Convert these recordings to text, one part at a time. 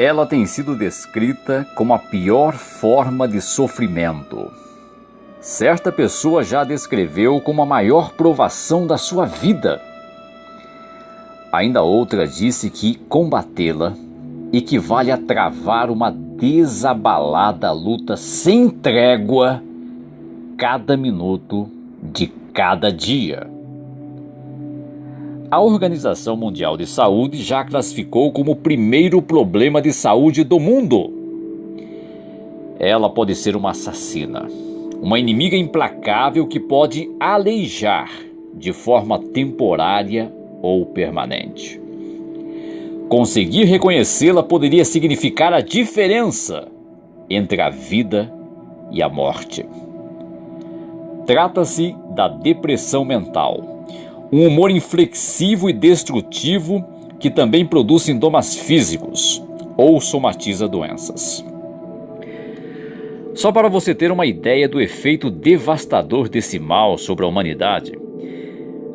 Ela tem sido descrita como a pior forma de sofrimento. Certa pessoa já a descreveu como a maior provação da sua vida. Ainda outra disse que combatê-la equivale a travar uma desabalada luta sem trégua cada minuto de cada dia. A Organização Mundial de Saúde já classificou como o primeiro problema de saúde do mundo. Ela pode ser uma assassina, uma inimiga implacável que pode aleijar de forma temporária ou permanente. Conseguir reconhecê-la poderia significar a diferença entre a vida e a morte. Trata-se da depressão mental, um humor inflexível e destrutivo que também produz sintomas físicos ou somatiza doenças. Só para você ter uma ideia do efeito devastador desse mal sobre a humanidade,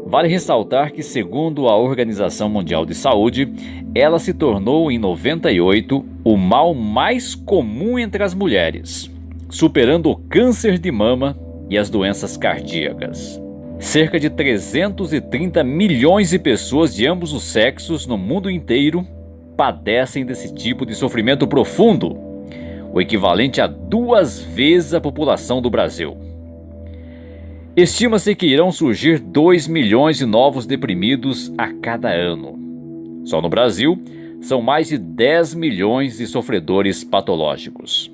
vale ressaltar que, segundo a Organização Mundial de Saúde, ela se tornou em 98 o mal mais comum entre as mulheres, superando o câncer de mama e as doenças cardíacas. Cerca de 330 milhões de pessoas de ambos os sexos no mundo inteiro padecem desse tipo de sofrimento profundo, o equivalente a 2 vezes a população do Brasil. Estima-se que irão surgir 2 milhões de novos deprimidos a cada ano. Só no Brasil, são mais de 10 milhões de sofredores patológicos.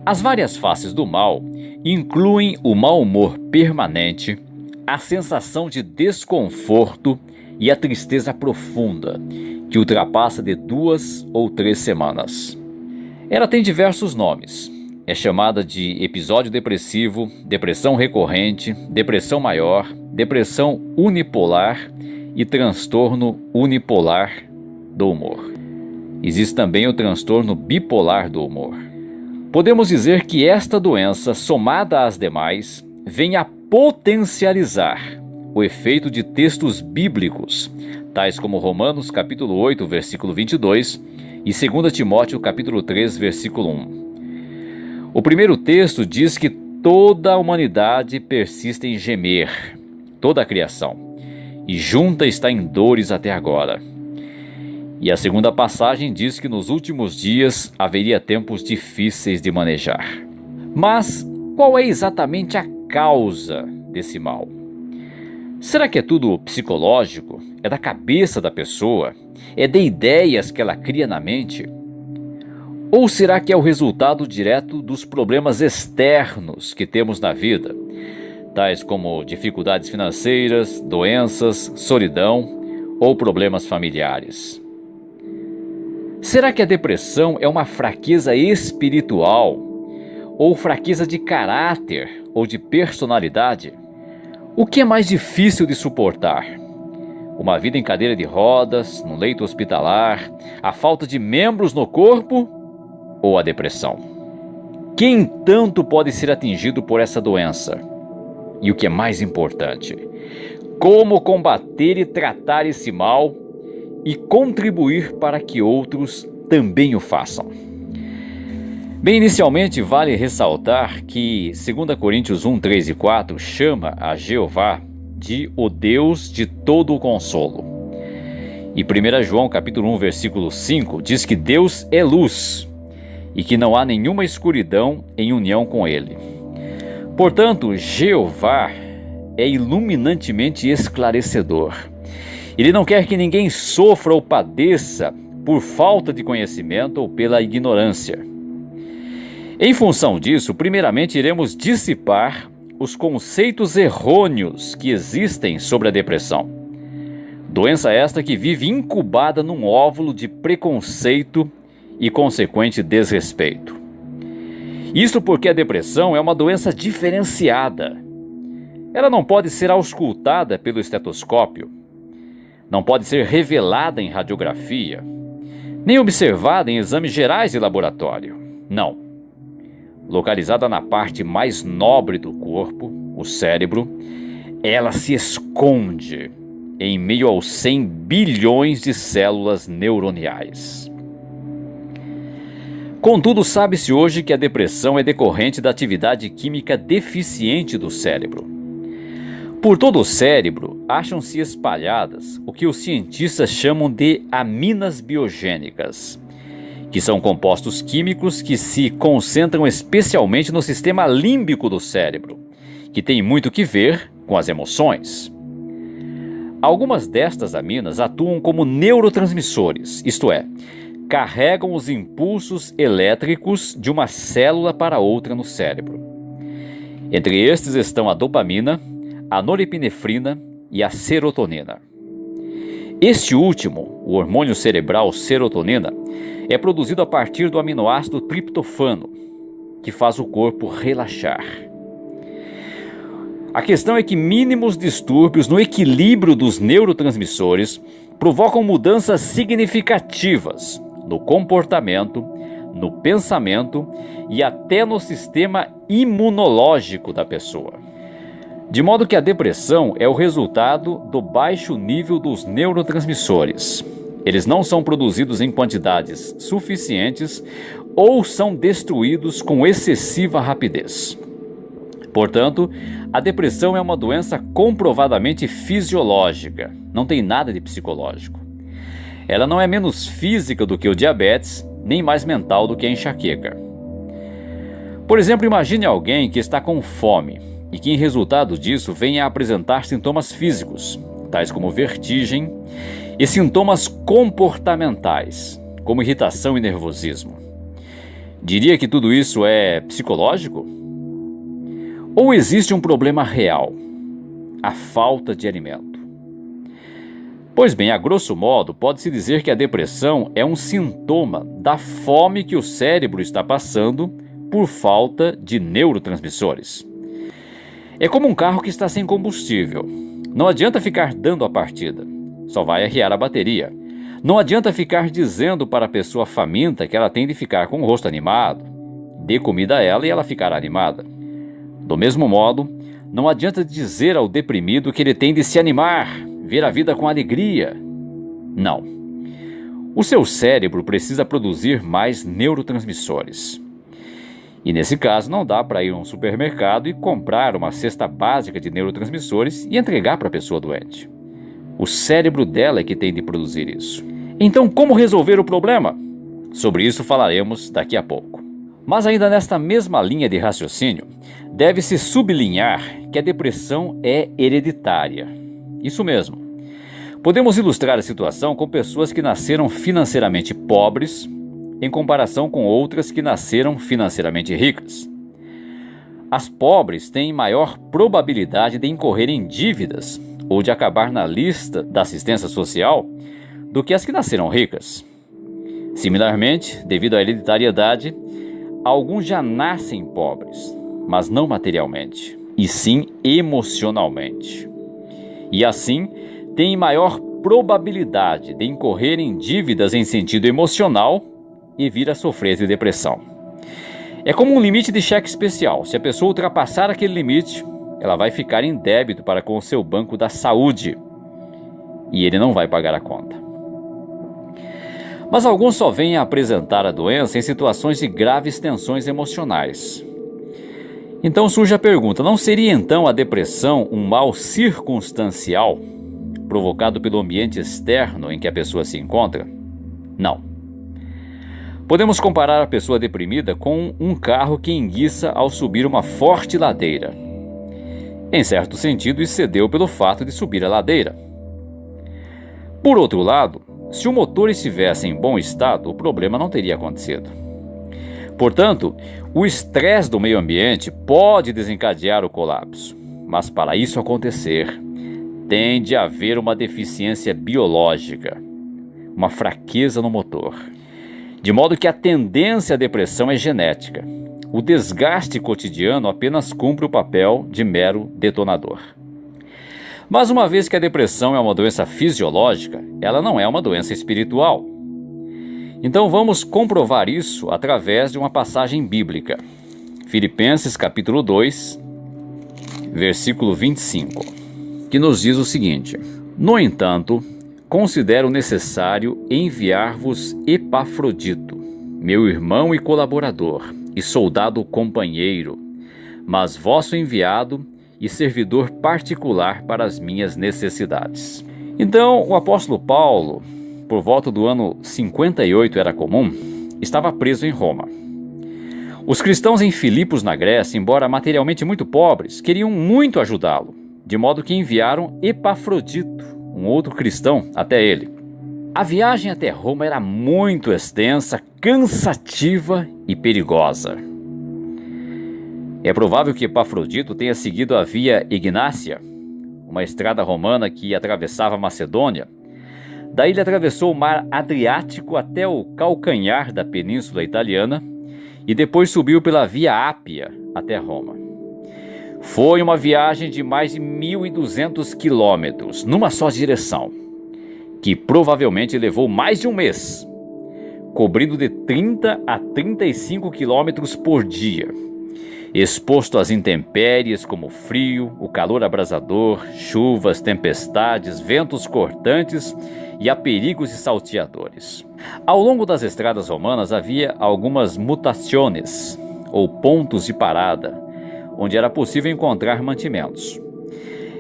As várias faces do mal incluem o mau humor permanente, a sensação de desconforto e a tristeza profunda, que ultrapassa de 2 ou 3 semanas. Ela tem diversos nomes. É chamada de episódio depressivo, depressão recorrente, depressão maior, depressão unipolar e transtorno unipolar do humor. Existe também o transtorno bipolar do humor. Podemos dizer que esta doença, somada às demais, vem a potencializar o efeito de textos bíblicos, tais como Romanos capítulo 8, versículo 22 e 2 Timóteo capítulo 3, versículo 1. O primeiro texto diz que toda a humanidade persiste em gemer, toda a criação, e junta está em dores até agora. E a segunda passagem diz que nos últimos dias haveria tempos difíceis de manejar. Mas qual é exatamente a causa desse mal? Será que é tudo psicológico? É da cabeça da pessoa? É de ideias que ela cria na mente? Ou será que é o resultado direto dos problemas externos que temos na vida, tais como dificuldades financeiras, doenças, solidão ou problemas familiares? Será que a depressão é uma fraqueza espiritual ou fraqueza de caráter ou de personalidade? O que é mais difícil de suportar? Uma vida em cadeira de rodas, no leito hospitalar, a falta de membros no corpo ou a depressão? Quem tanto pode ser atingido por essa doença? E o que é mais importante, como combater e tratar esse mal e contribuir para que outros também o façam? Bem, inicialmente vale ressaltar que 2 Coríntios 1, 3 e 4 chama a Jeová de o Deus de todo o consolo. E 1 João capítulo 1, versículo 5 diz que Deus é luz e que não há nenhuma escuridão em união com Ele. Portanto, Jeová é iluminantemente esclarecedor. Ele não quer que ninguém sofra ou padeça por falta de conhecimento ou pela ignorância. Em função disso, primeiramente iremos dissipar os conceitos errôneos que existem sobre a depressão. Doença esta que vive incubada num óvulo de preconceito e consequente desrespeito. Isso porque a depressão é uma doença diferenciada. Ela não pode ser auscultada pelo estetoscópio, não pode ser revelada em radiografia, nem observada em exames gerais de laboratório. Não. Localizada na parte mais nobre do corpo, o cérebro, ela se esconde em meio aos 100 bilhões de células neuroniais. Contudo, sabe-se hoje que a depressão é decorrente da atividade química deficiente do cérebro. Por todo o cérebro, acham-se espalhadas o que os cientistas chamam de aminas biogênicas, que são compostos químicos que se concentram especialmente no sistema límbico do cérebro, que tem muito que ver com as emoções. Algumas destas aminas atuam como neurotransmissores, isto é, carregam os impulsos elétricos de uma célula para outra no cérebro. Entre estes estão a dopamina, a norepinefrina e a serotonina. Este último, o hormônio cerebral serotonina, é produzido a partir do aminoácido triptofano, que faz o corpo relaxar. A questão é que mínimos distúrbios no equilíbrio dos neurotransmissores provocam mudanças significativas no comportamento, no pensamento e até no sistema imunológico da pessoa. De modo que a depressão é o resultado do baixo nível dos neurotransmissores. Eles não são produzidos em quantidades suficientes ou são destruídos com excessiva rapidez. Portanto, a depressão é uma doença comprovadamente fisiológica, não tem nada de psicológico. Ela não é menos física do que o diabetes, nem mais mental do que a enxaqueca. Por exemplo, imagine alguém que está com fome e que, em resultado disso, venha a apresentar sintomas físicos, tais como vertigem, e sintomas comportamentais, como irritação e nervosismo. Diria que tudo isso é psicológico? Ou existe um problema real, a falta de alimento? Pois bem, a grosso modo, pode-se dizer que a depressão é um sintoma da fome que o cérebro está passando por falta de neurotransmissores. É como um carro que está sem combustível. Não adianta ficar dando a partida, só vai arriar a bateria. Não adianta ficar dizendo para a pessoa faminta que ela tem de ficar com o rosto animado. Dê comida a ela e ela ficará animada. Do mesmo modo, não adianta dizer ao deprimido que ele tem de se animar, ver a vida com alegria. Não. O seu cérebro precisa produzir mais neurotransmissores. E nesse caso não dá para ir a um supermercado e comprar uma cesta básica de neurotransmissores e entregar para a pessoa doente. O cérebro dela é que tem de produzir isso. Então, como resolver o problema? Sobre isso falaremos daqui a pouco. Mas ainda nesta mesma linha de raciocínio, deve-se sublinhar que a depressão é hereditária. Isso mesmo. Podemos ilustrar a situação com pessoas que nasceram financeiramente pobres em comparação com outras que nasceram financeiramente ricas. As pobres têm maior probabilidade de incorrer em dívidas ou de acabar na lista da assistência social do que as que nasceram ricas. Similarmente, devido à hereditariedade, alguns já nascem pobres, mas não materialmente, e sim emocionalmente. E assim, têm maior probabilidade de incorrer em dívidas em sentido emocional e vir a sofrer de depressão. É como um limite de cheque especial. Se a pessoa ultrapassar aquele limite, ela vai ficar em débito para com o seu banco da saúde e ele não vai pagar a conta. Mas alguns só vêm a apresentar a doença em situações de graves tensões emocionais. Então surge a pergunta, não seria então a depressão um mal circunstancial, provocado pelo ambiente externo em que a pessoa se encontra? Não. Podemos comparar a pessoa deprimida com um carro que enguiça ao subir uma forte ladeira. Em certo sentido, isso se deu pelo fato de subir a ladeira. Por outro lado, se o motor estivesse em bom estado, o problema não teria acontecido. Portanto, o estresse do meio ambiente pode desencadear o colapso, mas para isso acontecer, tem de haver uma deficiência biológica, uma fraqueza no motor. De modo que a tendência à depressão é genética. O desgaste cotidiano apenas cumpre o papel de mero detonador. Mas uma vez que a depressão é uma doença fisiológica, ela não é uma doença espiritual. Então vamos comprovar isso através de uma passagem bíblica. Filipenses capítulo 2, versículo 25, que nos diz o seguinte: No entanto, considero necessário enviar-vos Epafrodito, meu irmão e colaborador, e soldado companheiro, mas vosso enviado e servidor particular para as minhas necessidades. Então, o apóstolo Paulo, por volta do ano 58 era comum, estava preso em Roma. Os cristãos em Filipos, na Grécia, embora materialmente muito pobres, queriam muito ajudá-lo, de modo que enviaram Epafrodito, um outro cristão, até ele. A viagem até Roma era muito extensa, cansativa e perigosa. É provável que Epafrodito tenha seguido a Via Ignácia, uma estrada romana que atravessava a Macedônia. Daí ele atravessou o mar Adriático até o calcanhar da Península Italiana e depois subiu pela Via Ápia até Roma. Foi uma viagem de mais de 1.200 quilômetros, numa só direção, que provavelmente levou mais de um mês, cobrindo de 30 a 35 quilômetros por dia, exposto às intempéries como o frio, o calor abrasador, chuvas, tempestades, ventos cortantes e a perigos e salteadores. Ao longo das estradas romanas havia algumas mutaciones, ou pontos de parada, onde era possível encontrar mantimentos.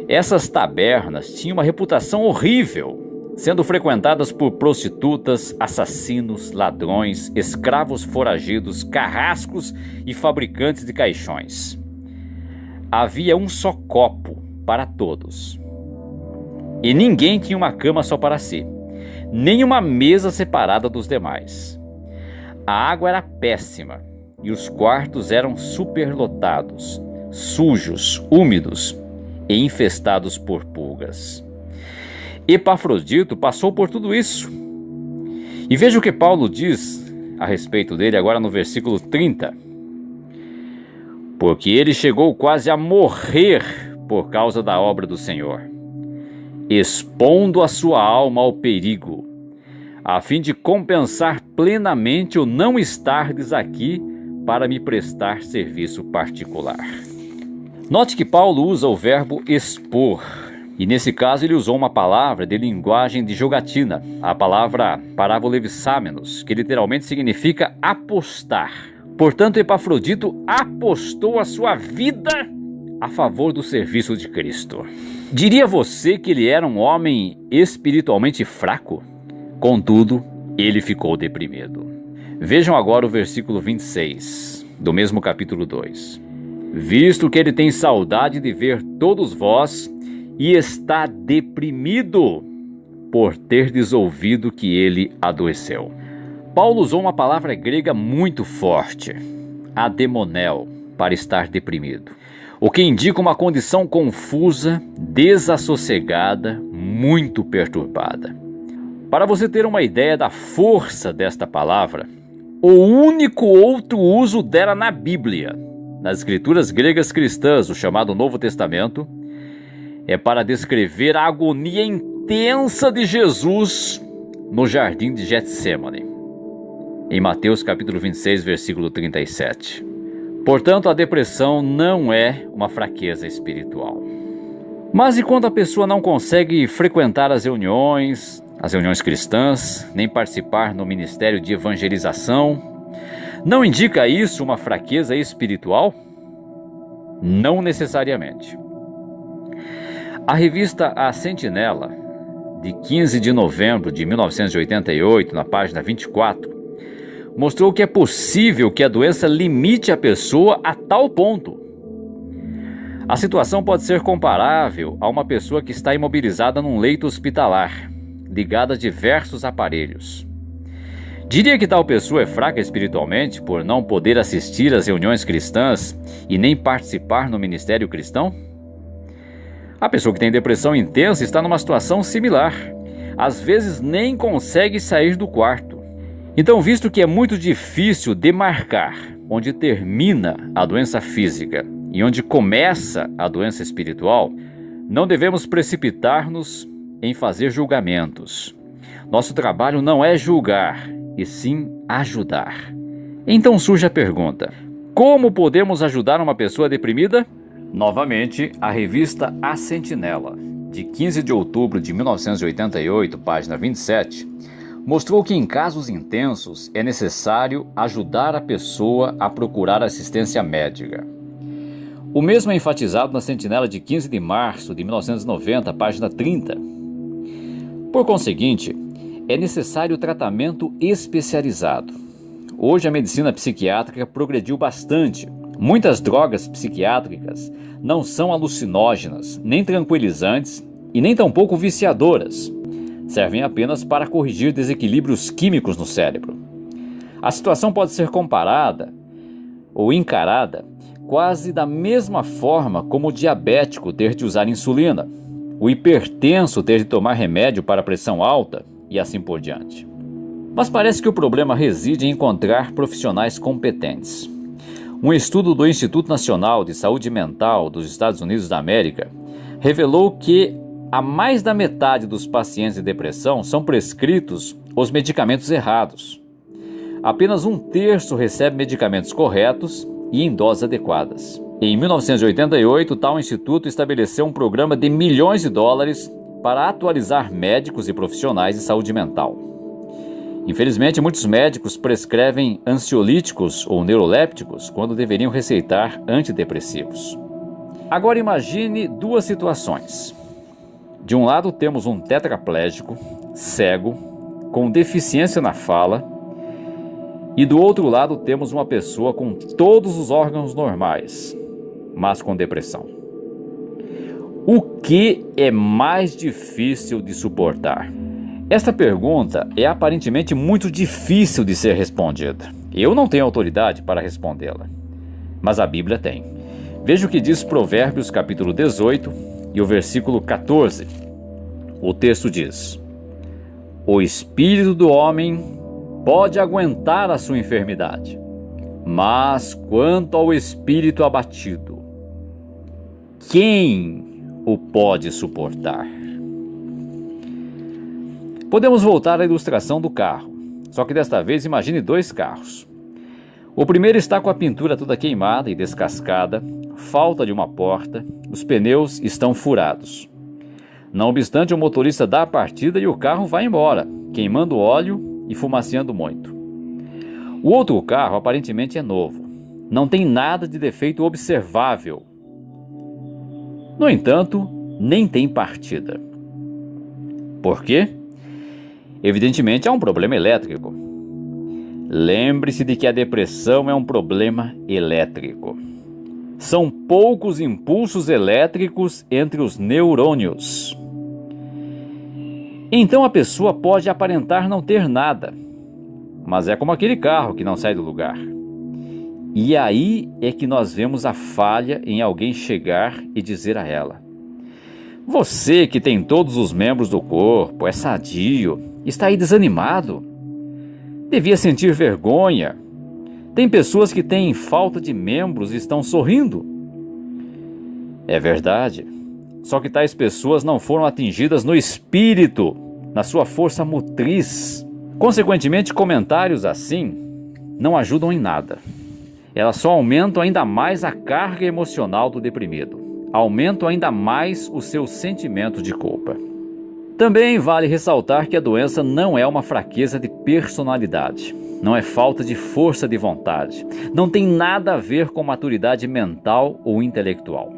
Essas tabernas tinham uma reputação horrível, sendo frequentadas por prostitutas, assassinos, ladrões, escravos foragidos, carrascos e fabricantes de caixões. Havia um só copo para todos. E ninguém tinha uma cama só para si, nem uma mesa separada dos demais. A água era péssima e os quartos eram superlotados, sujos, úmidos e infestados por pulgas. Epafrodito passou por tudo isso. E veja o que Paulo diz a respeito dele agora no versículo 30. Porque ele chegou quase a morrer por causa da obra do Senhor, expondo a sua alma ao perigo, a fim de compensar plenamente o não estardes aqui para me prestar serviço particular. Note que Paulo usa o verbo expor. E nesse caso ele usou uma palavra de linguagem de jogatina, a palavra paravolevissamenos, que literalmente significa apostar. Portanto, Epafrodito apostou a sua vida a favor do serviço de Cristo. Diria você que ele era um homem espiritualmente fraco? Contudo, ele ficou deprimido. Vejam agora o versículo 26, do mesmo capítulo 2. Visto que ele tem saudade de ver todos vós, e está deprimido por terdes ouvido que ele adoeceu. Paulo usou uma palavra grega muito forte, ademonel, para estar deprimido, o que indica uma condição confusa, desassossegada, muito perturbada. Para você ter uma ideia da força desta palavra, o único outro uso dela na Bíblia, nas escrituras gregas cristãs, o chamado Novo Testamento, é para descrever a agonia intensa de Jesus no jardim de Getsêmani, em Mateus capítulo 26, versículo 37. Portanto, a depressão não é uma fraqueza espiritual. Mas e quando a pessoa não consegue frequentar as reuniões cristãs, nem participar no ministério de evangelização, não indica isso uma fraqueza espiritual? Não necessariamente. A revista A Sentinela, de 15 de novembro de 1988, na página 24, mostrou que é possível que a doença limite a pessoa a tal ponto. A situação pode ser comparável a uma pessoa que está imobilizada num leito hospitalar, ligada a diversos aparelhos. Diria que tal pessoa é fraca espiritualmente por não poder assistir às reuniões cristãs e nem participar no ministério cristão? A pessoa que tem depressão intensa está numa situação similar. Às vezes nem consegue sair do quarto. Então, visto que é muito difícil demarcar onde termina a doença física e onde começa a doença espiritual, não devemos precipitar-nos em fazer julgamentos. Nosso trabalho não é julgar, e sim ajudar. Então surge a pergunta: como podemos ajudar uma pessoa deprimida? Novamente, a revista A Sentinela, de 15 de outubro de 1988, página 27, mostrou que em casos intensos é necessário ajudar a pessoa a procurar assistência médica. O mesmo é enfatizado na Sentinela de 15 de março de 1990, página 30. Por conseguinte, é necessário tratamento especializado. Hoje a medicina psiquiátrica progrediu bastante. Muitas drogas psiquiátricas não são alucinógenas, nem tranquilizantes e nem tampouco viciadoras. Servem apenas para corrigir desequilíbrios químicos no cérebro. A situação pode ser comparada ou encarada quase da mesma forma como o diabético ter de usar insulina, o hipertenso ter de tomar remédio para pressão alta e assim por diante. Mas parece que o problema reside em encontrar profissionais competentes. Um estudo do Instituto Nacional de Saúde Mental dos Estados Unidos da América revelou que a mais da metade dos pacientes de depressão são prescritos os medicamentos errados. Apenas 1/3 recebe medicamentos corretos e em doses adequadas. Em 1988, tal instituto estabeleceu um programa de milhões de dólares para atualizar médicos e profissionais de saúde mental. Infelizmente, muitos médicos prescrevem ansiolíticos ou neurolépticos quando deveriam receitar antidepressivos. Agora imagine duas situações. De um lado temos um tetraplégico, cego, com deficiência na fala, e do outro lado temos uma pessoa com todos os órgãos normais, mas com depressão. O que é mais difícil de suportar? Esta pergunta é aparentemente muito difícil de ser respondida. Eu não tenho autoridade para respondê-la, mas a Bíblia tem. Veja o que diz Provérbios capítulo 18 e o versículo 14. O texto diz: o espírito do homem pode aguentar a sua enfermidade, mas quanto ao espírito abatido, quem o pode suportar? Podemos voltar à ilustração do carro, só que desta vez imagine dois carros. O primeiro está com a pintura toda queimada e descascada, falta de uma porta, os pneus estão furados. Não obstante, o motorista dá a partida e o carro vai embora, queimando óleo e fumaceando muito. O outro carro aparentemente é novo, não tem nada de defeito observável. No entanto, nem tem partida. Por quê? Evidentemente há um problema elétrico. Lembre-se de que a depressão é um problema elétrico. São poucos impulsos elétricos entre os neurônios. Então a pessoa pode aparentar não ter nada, mas é como aquele carro que não sai do lugar. E aí é que nós vemos a falha em alguém chegar e dizer a ela: você que tem todos os membros do corpo, é sadio, está aí desanimado. Devia sentir vergonha. Tem pessoas que têm falta de membros e estão sorrindo. É verdade. Só que tais pessoas não foram atingidas no espírito, na sua força motriz. Consequentemente, comentários assim não ajudam em nada. Elas só aumentam ainda mais a carga emocional do deprimido. Aumentam ainda mais o seu sentimento de culpa. Também vale ressaltar que a doença não é uma fraqueza de personalidade, não é falta de força de vontade, não tem nada a ver com maturidade mental ou intelectual.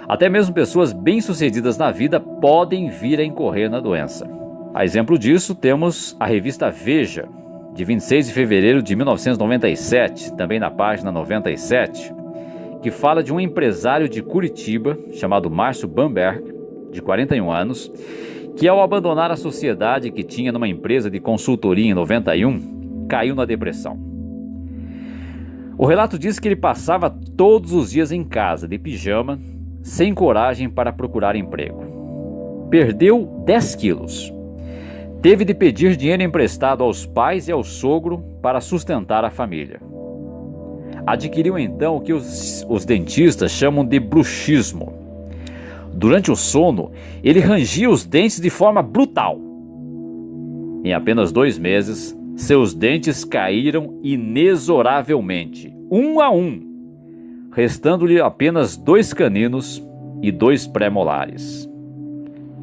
Até mesmo pessoas bem-sucedidas na vida podem vir a incorrer na doença. A exemplo disso, temos a revista Veja, de 26 de fevereiro de 1997, também na página 97, que fala de um empresário de Curitiba, chamado Márcio Bamberg, de 41 anos, que ao abandonar a sociedade que tinha numa empresa de consultoria em 91, caiu na depressão. O relato diz que ele passava todos os dias em casa, de pijama, sem coragem para procurar emprego. Perdeu 10 quilos. Teve de pedir dinheiro emprestado aos pais e ao sogro para sustentar a família. Adquiriu então o que os dentistas chamam de bruxismo. Durante o sono, ele rangia os dentes de forma brutal. Em apenas 2 meses, seus dentes caíram inexoravelmente, um a um, restando-lhe apenas 2 caninos e 2 pré-molares.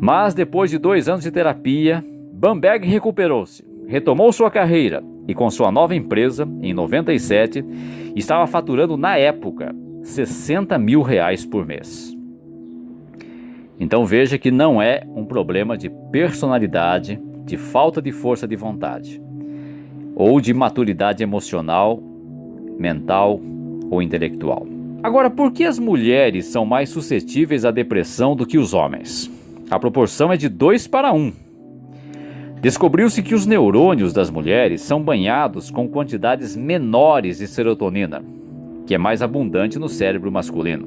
Mas depois de 2 anos de terapia, Bamberg recuperou-se, retomou sua carreira e com sua nova empresa, em 97, estava faturando na época R$60 mil por mês. Então veja que não é um problema de personalidade, de falta de força de vontade, ou de maturidade emocional, mental ou intelectual. Agora, por que as mulheres são mais suscetíveis à depressão do que os homens? A proporção é de 2 para 1. Descobriu-se que os neurônios das mulheres são banhados com quantidades menores de serotonina, que é mais abundante no cérebro masculino.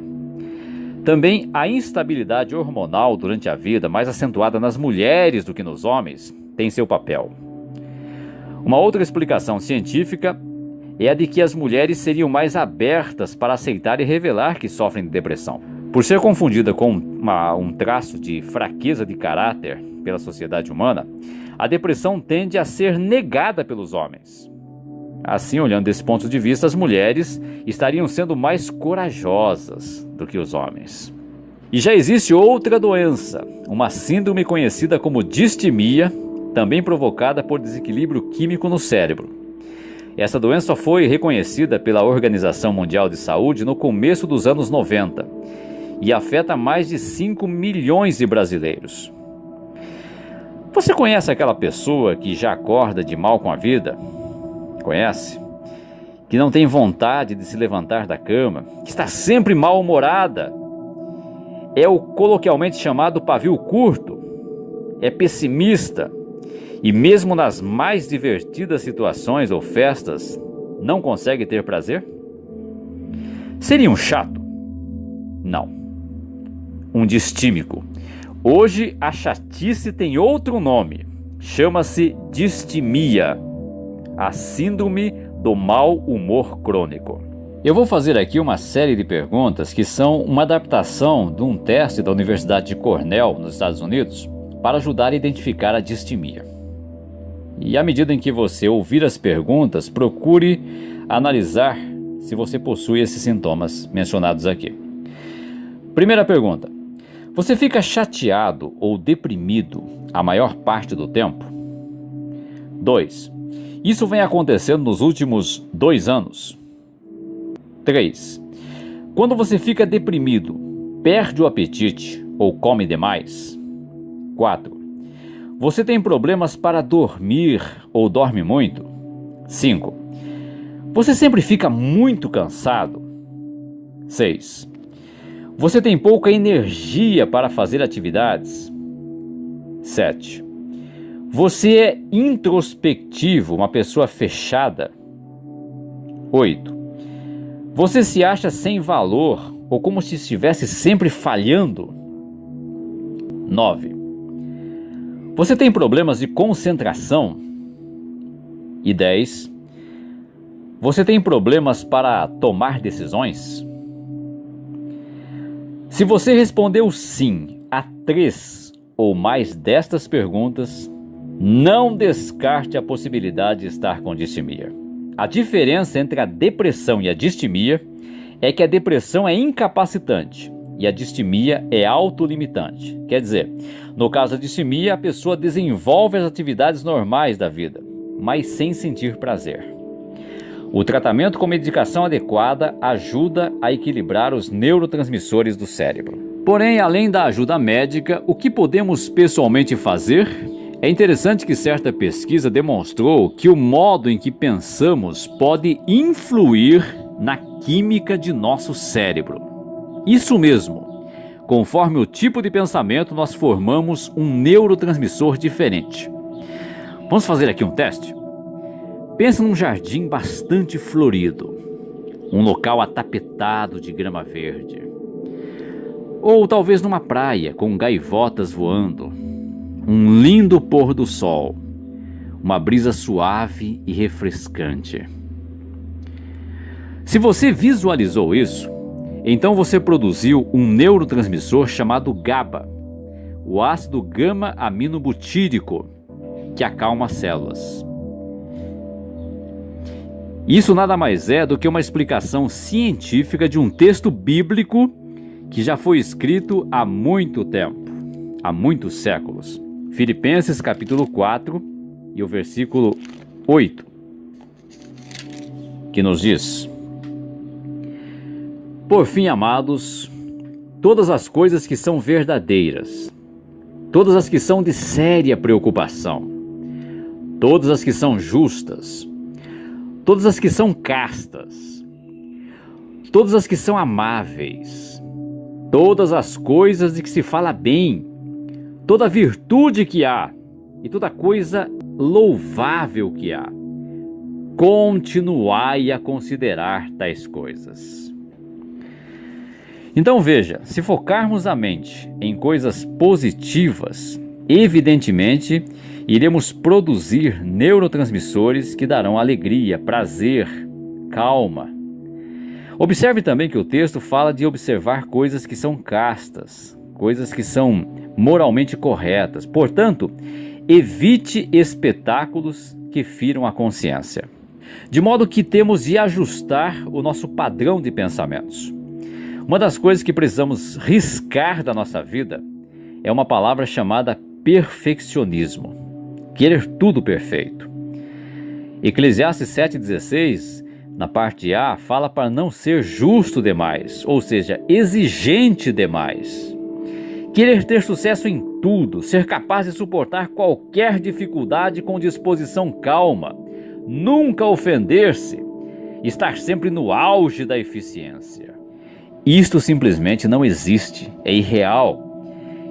Também a instabilidade hormonal durante a vida, mais acentuada nas mulheres do que nos homens, tem seu papel. Uma outra explicação científica é a de que as mulheres seriam mais abertas para aceitar e revelar que sofrem de depressão. Por ser confundida com um traço de fraqueza de caráter pela sociedade humana, a depressão tende a ser negada pelos homens. Assim, olhando desse ponto de vista, as mulheres estariam sendo mais corajosas do que os homens. E já existe outra doença, uma síndrome conhecida como distimia, também provocada por desequilíbrio químico no cérebro. Essa doença só foi reconhecida pela Organização Mundial de Saúde no começo dos anos 90 e afeta mais de 5 milhões de brasileiros. Você conhece aquela pessoa que já acorda de mal com a vida? Conhece? Que não tem vontade de se levantar da cama, que está sempre mal-humorada. É o coloquialmente chamado pavio curto, é pessimista e mesmo nas mais divertidas situações ou festas não consegue ter prazer? Seria um chato? Não. Um distímico. Hoje a chatice tem outro nome, chama-se distimia, a síndrome do mau humor crônico. Eu vou fazer aqui uma série de perguntas que são uma adaptação de um teste da Universidade de Cornell, nos Estados Unidos, para ajudar a identificar a distimia. E à medida em que você ouvir as perguntas, procure analisar se você possui esses sintomas mencionados aqui. Primeira pergunta: você fica chateado ou deprimido a maior parte do tempo? 2. Isso vem acontecendo nos últimos 2 anos? 3. Quando você fica deprimido, perde o apetite ou come demais? 4. Você tem problemas para dormir ou dorme muito? 5. Você sempre fica muito cansado? 6. Você tem pouca energia para fazer atividades? 7. Você é introspectivo, uma pessoa fechada? 8. Você se acha sem valor ou como se estivesse sempre falhando? 9. Você tem problemas de concentração? E 10. Você tem problemas para tomar decisões? Se você respondeu sim a 3 ou mais destas perguntas, não descarte a possibilidade de estar com distimia. A diferença entre a depressão e a distimia é que a depressão é incapacitante e a distimia é autolimitante. Quer dizer, no caso da distimia, a pessoa desenvolve as atividades normais da vida, mas sem sentir prazer. O tratamento com medicação adequada ajuda a equilibrar os neurotransmissores do cérebro. Porém, além da ajuda médica, o que podemos pessoalmente fazer? É interessante que certa pesquisa demonstrou que o modo em que pensamos pode influir na química de nosso cérebro. Isso mesmo, conforme o tipo de pensamento, nós formamos um neurotransmissor diferente. Vamos fazer aqui um teste? Pense num jardim bastante florido, um local atapetado de grama verde. Ou talvez numa praia com gaivotas voando, um lindo pôr do sol, uma brisa suave e refrescante. Se você visualizou isso, então você produziu um neurotransmissor chamado GABA, o ácido gama-aminobutírico, que acalma as células. Isso nada mais é do que uma explicação científica de um texto bíblico que já foi escrito há muito tempo. há muitos séculos. Filipenses capítulo 4 e o versículo 8, que nos diz: Por fim, amados, todas as coisas que são verdadeiras, todas as que são de séria preocupação, todas as que são justas, todas as que são castas, todas as que são amáveis, todas as coisas de que se fala bem, toda virtude que há e toda coisa louvável que há, continuai a considerar tais coisas. Então veja, se focarmos a mente em coisas positivas, evidentemente iremos produzir neurotransmissores que darão alegria, prazer, calma. Observe também que o texto fala de observar coisas que são castas, coisas que são moralmente corretas. Portanto, evite espetáculos que firam a consciência. De modo que temos de ajustar o nosso padrão de pensamentos. Uma das coisas que precisamos riscar da nossa vida é uma palavra chamada perfeccionismo. Querer tudo perfeito. Eclesiastes 7,16, na parte A, fala para não ser justo demais, ou seja, exigente demais. Querer ter sucesso em tudo, ser capaz de suportar qualquer dificuldade com disposição calma, nunca ofender-se, estar sempre no auge da eficiência. Isto simplesmente não existe, é irreal.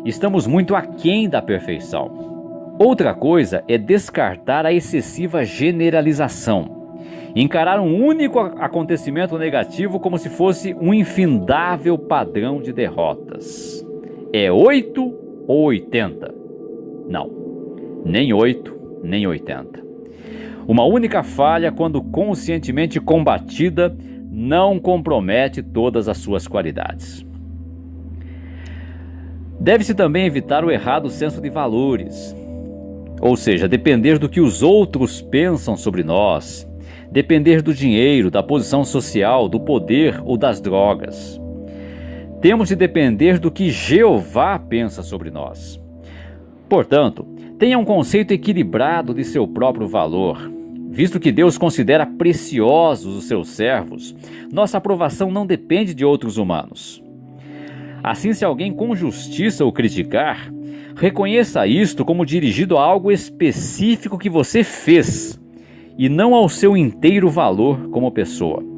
Estamos muito aquém da perfeição. Outra coisa é descartar a excessiva generalização. Encarar um único acontecimento negativo como se fosse um infindável padrão de derrotas. É 8 ou 80? Não, nem 8, nem 80. Uma única falha, quando conscientemente combatida, não compromete todas as suas qualidades. Deve-se também evitar o errado senso de valores, ou seja, depender do que os outros pensam sobre nós, depender do dinheiro, da posição social, do poder ou das drogas. Temos de depender do que Jeová pensa sobre nós. Portanto, tenha um conceito equilibrado de seu próprio valor. Visto que Deus considera preciosos os seus servos, nossa aprovação não depende de outros humanos. Assim, se alguém com justiça o criticar, reconheça isto como dirigido a algo específico que você fez, e não ao seu inteiro valor como pessoa.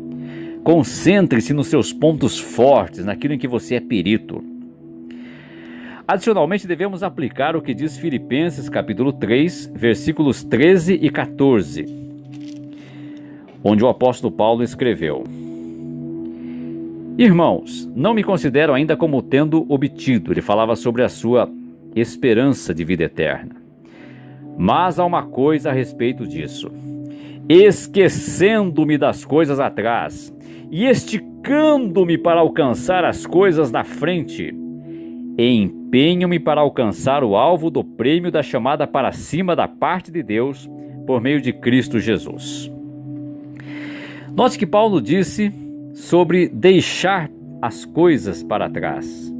Concentre-se nos seus pontos fortes, naquilo em que você é perito. Adicionalmente, devemos aplicar o que diz Filipenses capítulo 3, versículos 13 e 14, onde o apóstolo Paulo escreveu: Irmãos, não me considero ainda como tendo obtido. Ele falava sobre a sua esperança de vida eterna. Mas há uma coisa a respeito disso: esquecendo-me das coisas atrás e esticando-me para alcançar as coisas na frente, empenho-me para alcançar o alvo do prêmio da chamada para cima da parte de Deus por meio de Cristo Jesus. Note que Paulo disse sobre deixar as coisas para trás.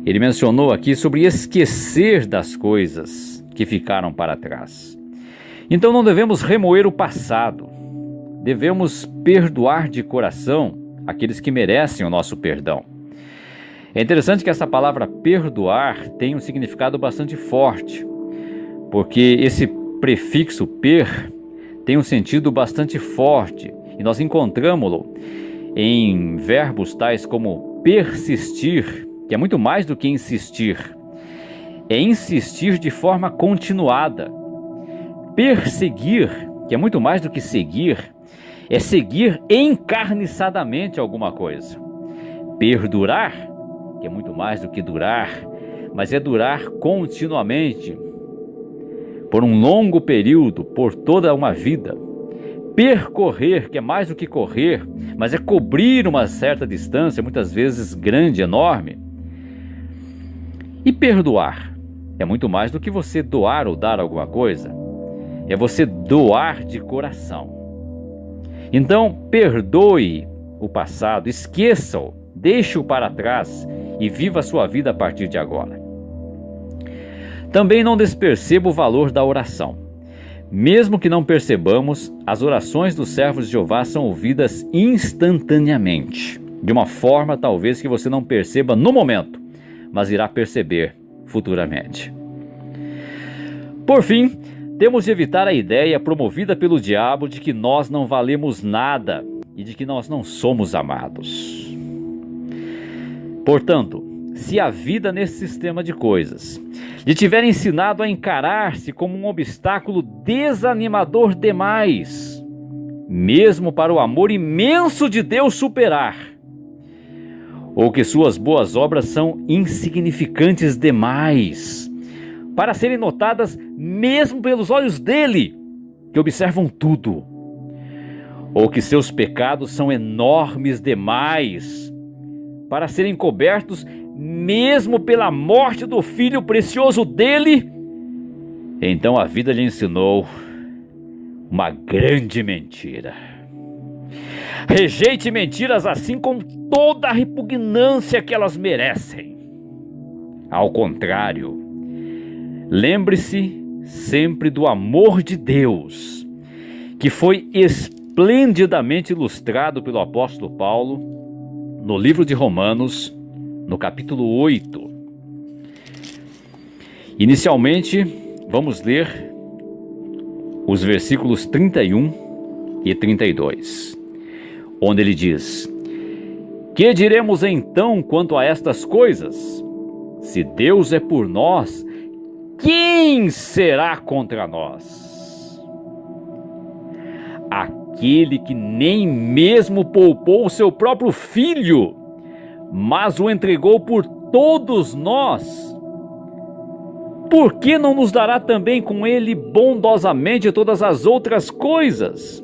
Ele mencionou aqui sobre esquecer das coisas que ficaram para trás. Então não devemos remoer o passado. Devemos perdoar de coração aqueles que merecem o nosso perdão. É interessante que essa palavra perdoar tem um significado bastante forte, porque esse prefixo per tem um sentido bastante forte, e nós encontramos-lo em verbos tais como persistir, que é muito mais do que insistir. É insistir de forma continuada. Perseguir, que é muito mais do que seguir, é seguir encarniçadamente alguma coisa. Perdurar, que é muito mais do que durar, mas é durar continuamente, por um longo período, por toda uma vida. Percorrer, que é mais do que correr, mas é cobrir uma certa distância, muitas vezes grande, enorme. E perdoar é muito mais do que você doar ou dar alguma coisa. É você doar de coração. Então, perdoe o passado, esqueça-o, deixe-o para trás e viva a sua vida a partir de agora. Também não desperceba o valor da oração. Mesmo que não percebamos, as orações dos servos de Jeová são ouvidas instantaneamente, de uma forma talvez que você não perceba no momento, mas irá perceber futuramente. Por fim, temos de evitar a ideia promovida pelo diabo de que nós não valemos nada e de que nós não somos amados. Portanto, se a vida nesse sistema de coisas lhe tiver ensinado a encarar-se como um obstáculo desanimador demais, mesmo para o amor imenso de Deus superar, ou que suas boas obras são insignificantes demais para serem notadas mesmo pelos olhos dele, que observam tudo, ou que seus pecados são enormes demais para serem cobertos mesmo pela morte do filho precioso dele, então a vida lhe ensinou uma grande mentira. Rejeite mentiras assim com toda a repugnância que elas merecem. Ao contrário, lembre-se sempre do amor de Deus, que foi esplendidamente ilustrado pelo apóstolo Paulo no livro de Romanos, no capítulo 8. Inicialmente, vamos ler os versículos 31 e 32, onde ele diz: Que diremos então quanto a estas coisas? Se Deus é por nós, quem será contra nós? Aquele que nem mesmo poupou o seu próprio filho, mas o entregou por todos nós, por que não nos dará também com ele bondosamente todas as outras coisas?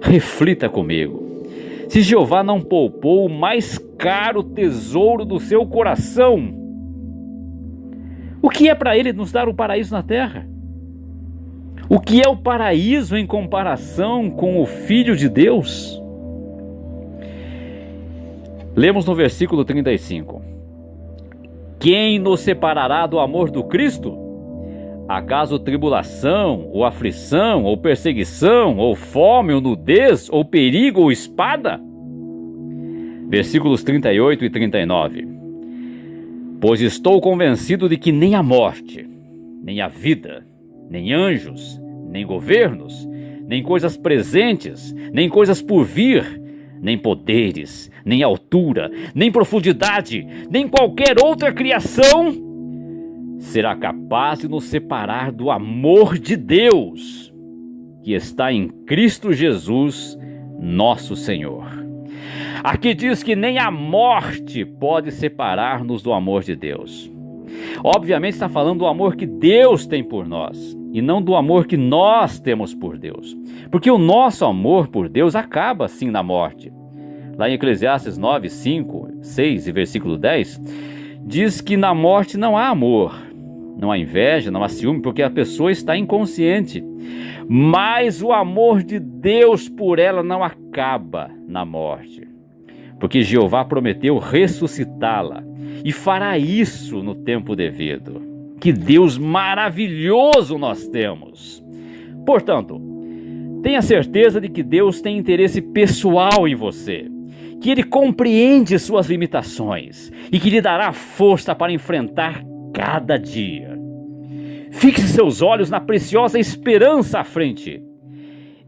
Reflita comigo. Se Jeová não poupou o mais caro tesouro do seu coração, o que é para ele nos dar o paraíso na terra? O que é o paraíso em comparação com o Filho de Deus? Lemos no versículo 35. Quem nos separará do amor do Cristo? Acaso tribulação, ou aflição, ou perseguição, ou fome, ou nudez, ou perigo, ou espada? Versículos 38 e 39. Pois estou convencido de que nem a morte, nem a vida, nem anjos, nem governos, nem coisas presentes, nem coisas por vir, nem poderes, nem altura, nem profundidade, nem qualquer outra criação será capaz de nos separar do amor de Deus, que está em Cristo Jesus, nosso Senhor. Aqui diz que nem a morte pode separar-nos do amor de Deus. Obviamente está falando do amor que Deus tem por nós, e não do amor que nós temos por Deus. Porque o nosso amor por Deus acaba sim na morte. Lá em Eclesiastes 9, 5, 6 e versículo 10, diz que na morte não há amor, não há inveja, não há ciúme, porque a pessoa está inconsciente. Mas o amor de Deus por ela não acaba na morte, porque Jeová prometeu ressuscitá-la e fará isso no tempo devido. Que Deus maravilhoso nós temos! Portanto, tenha certeza de que Deus tem interesse pessoal em você, que Ele compreende suas limitações e que lhe dará força para enfrentar cada dia. Fixe seus olhos na preciosa esperança à frente.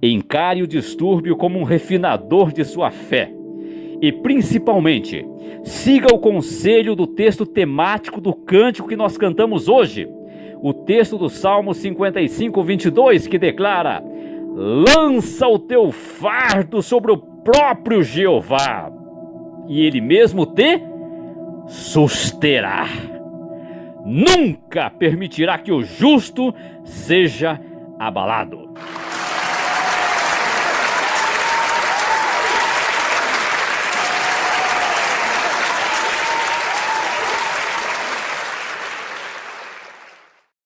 Encare o distúrbio como um refinador de sua fé. E, principalmente, siga o conselho do texto temático do cântico que nós cantamos hoje, o texto do Salmo 55, 22, que declara: lança o teu fardo sobre o próprio Jeová, e Ele mesmo te susterá. Nunca permitirá que o justo seja abalado.